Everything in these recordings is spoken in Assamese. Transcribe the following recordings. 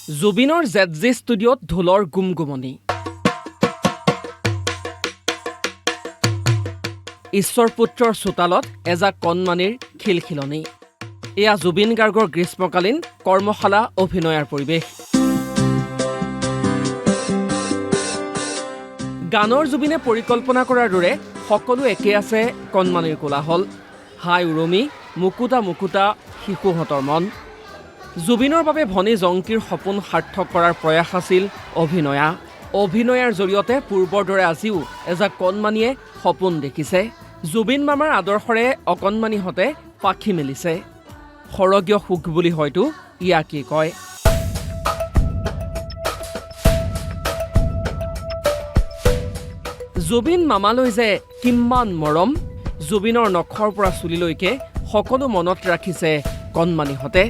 জুবিনৰ ZJ ষ্টুডিঅ'ত ঢোলৰ গুমগুমনি। ঈশ্বৰ পুত্ৰৰ চোতালত এজাক কণমানিৰ খিলখিলনি। এয়া জুবিন গাৰ্গৰ গ্ৰীষ্মকালীন কৰ্মশালা অভিনয়ৰ পৰিৱেশ। গানৰ জুবিনে পৰিকল্পনা কৰাৰ দৰে সকলো একে আছে কণমানিৰ কোলাহল। হাই উৰুমি, মুকুতা মুকুতা শিশুহঁতৰ মন। জুবিনৰ বাবে ভনী জংকীৰ সপোন সাৰ্থক কৰাৰ প্ৰয়াস আছিল অভিনয়াৰ জৰিয়তে পূৰ্বৰ দৰে আজিও এজাক কণমানিয়ে সপোন দেখিছে। জুবিন মামাৰ আদৰ্শৰে অকণমানিহঁতে পাখি মেলিছে। সৰগীয় সুখ বুলি হয়তো ইয়াকেই কয়। জুবিন মামালৈ যে কিমান মৰম, জুবিনৰ নখৰ পৰা চুলিলৈকে সকলো মনত ৰাখিছে কণমানিহঁতে।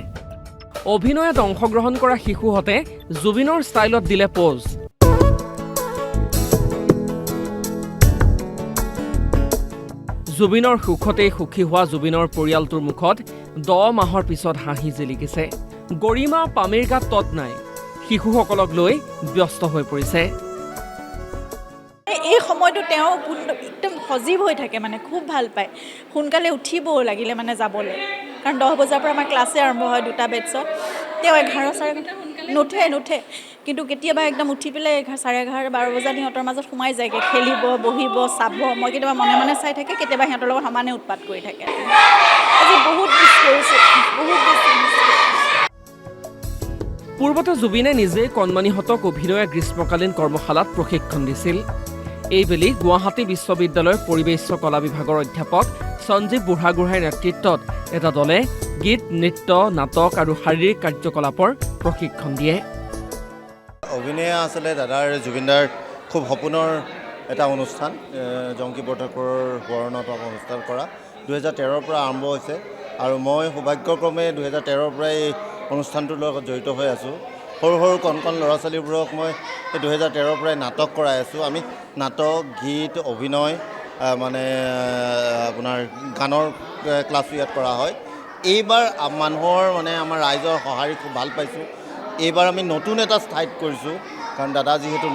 অভিনয়ত অংশগ্ৰহণ কৰা শিশুহঁতে জুবিনৰ ষ্টাইলত দিলে প'জ। জুবিনৰ সুখতেই সুখী হোৱা জুবিনৰ পৰিয়ালটোৰ মুখত 10 মাহৰ পিছত হাঁহি জিলিকিছে। গৰিমা পামিৰ গাত তত নাই, শিশুসকলক লৈ ব্যস্ত হৈ পৰিছে। এই সময়টো তেওঁ একদম সজীৱ হৈ থাকে, মানে খুব ভাল পায়। সোনকালে উঠিব লাগিলে মানে যাবলৈ, কাৰণ 10 বজাৰ পৰা আমাৰ ক্লাছে আৰম্ভ হয় 2টা বেটছত। তেওঁ 11 নুঠে, কিন্তু কেতিয়াবা একদম উঠি পেলাই 11:30 12 বজাত সিহঁতৰ মাজত সোমাই যায়গৈ, খেলিব, বহিব, চাব। মই কেতিয়াবা মনে মনে চাই থাকে, কেতিয়াবা সিহঁতৰ লগত সমানে উৎপাত কৰি থাকে। আজি বহুত মিছ কৰিছোঁ, বহুত বেছি মিছ কৰিছোঁ। পূৰ্বতে জুবিনে নিজেই কণমানিহঁতক অভিনয় গ্ৰীষ্মকালীন কৰ্মশালাত প্ৰশিক্ষণ দিছিল। এইবেলি গুৱাহাটী বিশ্ববিদ্যালয়ৰ পৰিৱেশ কলা বিভাগৰ অধ্যাপক সঞ্জীৱ বুঢ়াগোহাঁইৰ নেতৃত্বত এটা দলে গীত, নৃত্য, নাটক আৰু শাৰীৰিক কাৰ্যকলাপৰ প্ৰশিক্ষণ দিয়ে। অভিনয় আচলতে দাদাৰ জুবিনদাৰ খুব সপোনৰ এটা অনুষ্ঠান। জংকী বৰঠাকুৰৰ সোঁৱৰণত অনুষ্ঠান কৰা 2013ৰ পৰা আৰম্ভ হৈছে, আৰু মই সৌভাগ্যক্ৰমে 2013ৰ পৰাই এই অনুষ্ঠানটোৰ লগত জড়িত হৈ আছোঁ। সৰু সৰু কণ ল'ৰা ছোৱালীবোৰক মই 2013ৰ পৰাই নাটক কৰাই আছোঁ। আমি নাটক, গীত, অভিনয়, মানে আপোনাৰ গানৰ ক্লাছো ইয়াত কৰা হয়। এইবাৰ মানুহৰ মানে আমাৰ ৰাইজৰ সঁহাৰি খুব ভাল পাইছোঁ। এইবাৰ আমি নতুন এটা ঠাইত কৰিছোঁ, কাৰণ দাদা যিহেতু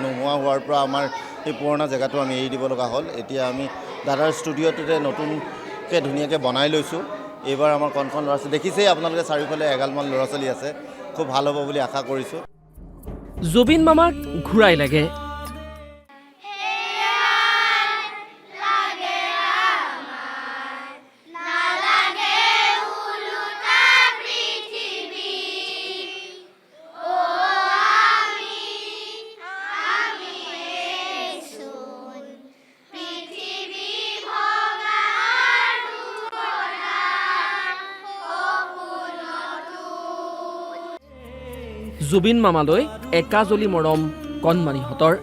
নোহোৱা হোৱাৰ পৰা আমাৰ এই পুৰণা জেগাটো আমি এৰি দিব লগা হ'ল। এতিয়া আমি দাদাৰ ষ্টুডিঅ'টোতে নতুনকৈ ধুনীয়াকৈ বনাই লৈছোঁ। এইবাৰ আমাৰ কণ ল'ৰা ছোৱালী দেখিছেই আপোনালোকে, চাৰিওফালে এগালমান ল'ৰা ছোৱালী আছে। খুব ভাল হ'ব বুলি আশা কৰিছোঁ। জুবিন মামাক ঘূৰাই লাগে। জুবিন মামালৈ একাজলি মৰম কণমানিহঁতৰ।